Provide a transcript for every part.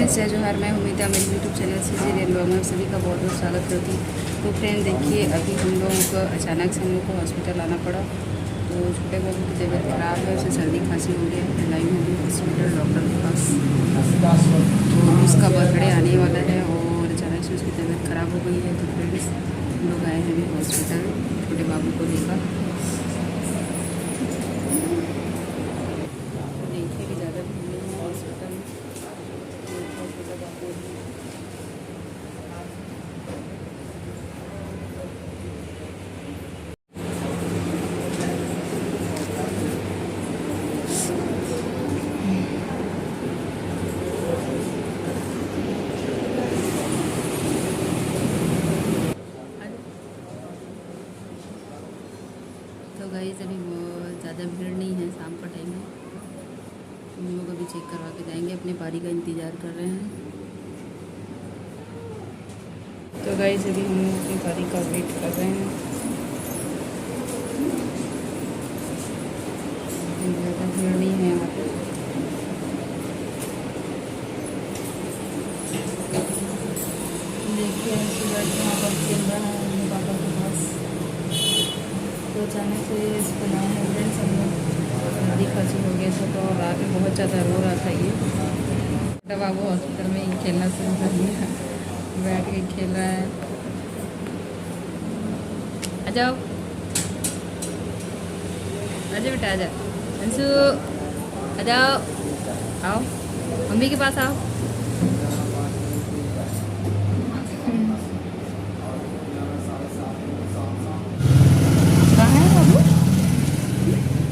Friends जय जोहार, मैं उम्मीद है मेरे यूट्यूब चैनल से सीरियल ब्लॉग में सभी का बहुत बहुत स्वागत करती हूँ। तो फ्रेंड देखिए, अभी हम लोगों को अचानक से हम लोग को हॉस्पिटल आना पड़ा। तो छोटे बाबू की तबीयत ख़राब है, उसे सर्दी खांसी हो गया है, लाई हूँ हॉस्पिटल डॉक्टर के पास। तो उसका बर्थडे आने वाला है और अचानक से उसकी तबीयत ख़राब हो गई है। तो फ्रेंड्स हम लोग आए हैं अभी हॉस्पिटल छोटे बाबू को लेकर। देखिए कि ज़्यादा भीड़ नहीं है हॉस्पिटल में। तो गाइस अभी बहुत ज़्यादा भीड़ नहीं है, शाम का टाइम है। हम लोग अभी चेक करवा के जाएंगे, अपनी बारी का इंतज़ार कर रहे हैं। तो गाइस अभी हम लोग अपनी बारी का वेट कर रहे हैं। ज़्यादा भीड़ नहीं है यहाँ पे। देखिए यहाँ पर खेल रहा है अपने पापा के पास। तो अचानक से इसको ना फ्रेंड्स हम लोग सर्दी खांसी हो गया था, तो रात में बहुत ज़्यादा रो रहा था ये। तब बाबू हॉस्पिटल में ही खेलना शुरू कर दिया, बैठ के खेल रहा है। आ जाओ आजा बेटा, आजा अंशु, आ जाओ, आओ मम्मी के पास आओ।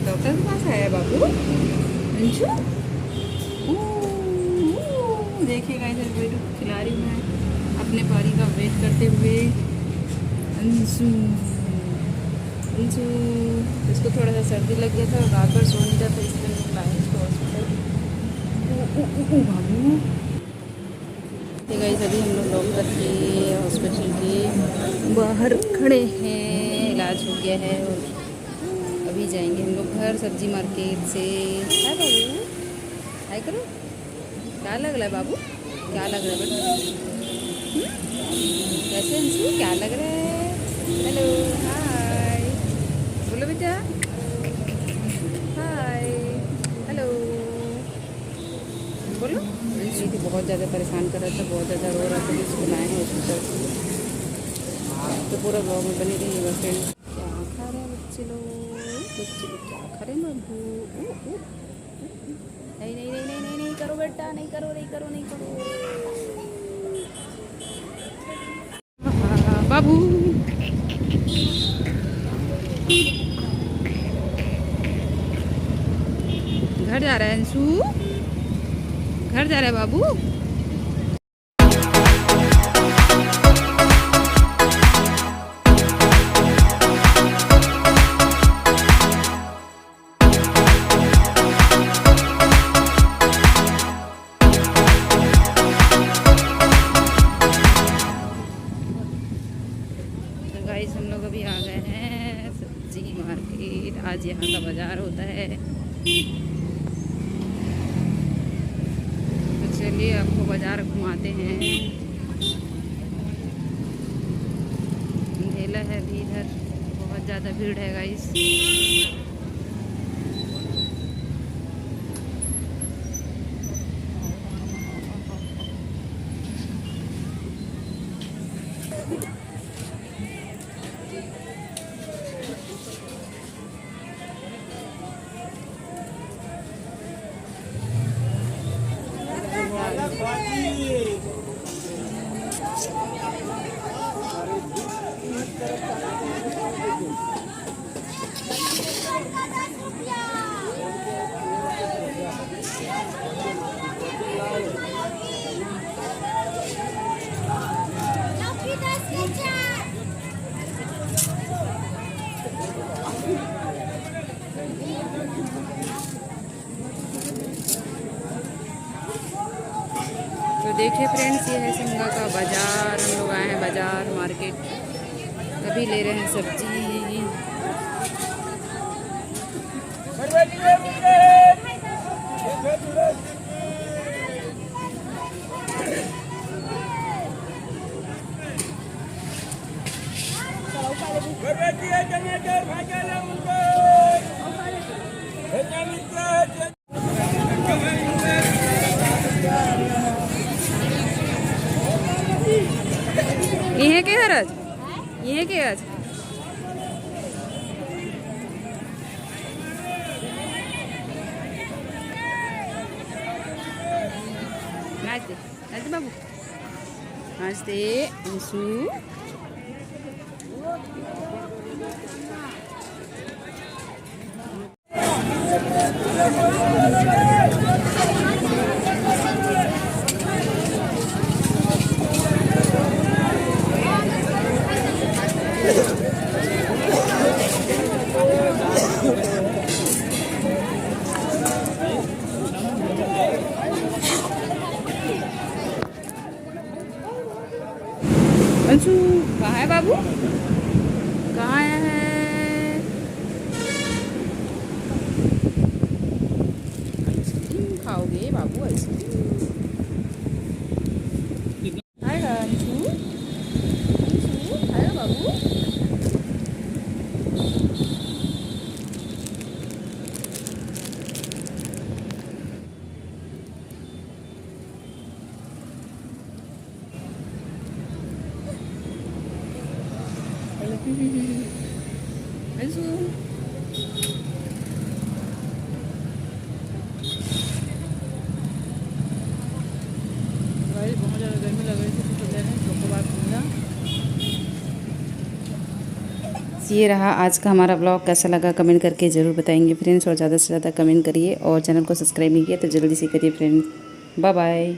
डॉक्टर के पास आया बाबू अंशु। देखिएगा इधर बेटू खिला रही हूँ मैं अपने बारी का वेट करते हुए। अंशु अंशु, इसको थोड़ा सा सर्दी लग गया था, रात भर सो नहीं रहा था, इसलिए हम लाए इसको हॉस्पिटल। बाबू ठीक है, अभी हम लोग डॉक्टर के हॉस्पिटल के बाहर खड़े हैं, इलाज हो गया है और अभी जाएंगे हम लोग घर सब्जी मार्केट से। क्या बाबू हाय करो, क्या लग रहा है बाबू, क्या लग रहा है बेटा? कैसे अंशु, क्या लग रहा है? हेलो हाय बोलो बेटा, हाय हेलो बोलो। अंशु थी बहुत ज़्यादा परेशान कर रहा था, बहुत ज़्यादा रो रहा था, इसको लाए हैं हॉस्पिटल। तो पूरा ब्लॉग में बनी रहिएगा फ्रेंड। क्या खा रहे हैं बच्चे लोग, क्या खा रहे हैं बाबू? नहीं नहीं नहीं नहीं नहीं नहीं करो बेटा, नहीं करो नहीं करो नहीं करो बाबू। घर जा रहा है अंशु, घर जा रहा है बाबू। गाइस हम लोग अभी आ गए हैं सब्जी मार्केट। आज यहाँ का बाज़ार होता है। तो चलिए आपको बाज़ार घुमाते हैं। अंधेला है अभी, इधर बहुत ज़्यादा भीड़ है गाइस। तो देखिए फ्रेंड्स, ये है सिमगा का बाज़ार। हम लोग आए हैं बाज़ार मार्केट, अभी ले रहे हैं सब्जी। है क्या आज? नाच दे बाबू, नाच दे अंशु। अंशु कहाँ है बाबू? कहाँ आया है? आइसक्रीम खाओगे बाबू? आइसक्रीम खाएगा अंशु? अंशु खाएगा बाबू? अंशु भाई बहुत ज़्यादा गर्मी लग रही थी तो मैंने चोकोबार खरीदा। ये रहा आज का हमारा ब्लॉग। कैसा लगा कमेंट करके ज़रूर बताएंगे फ्रेंड्स, और ज़्यादा से ज़्यादा कमेंट करिए, और चैनल को सब्सक्राइब नहीं किया तो जल्दी से करिए फ्रेंड्स। Bye bye.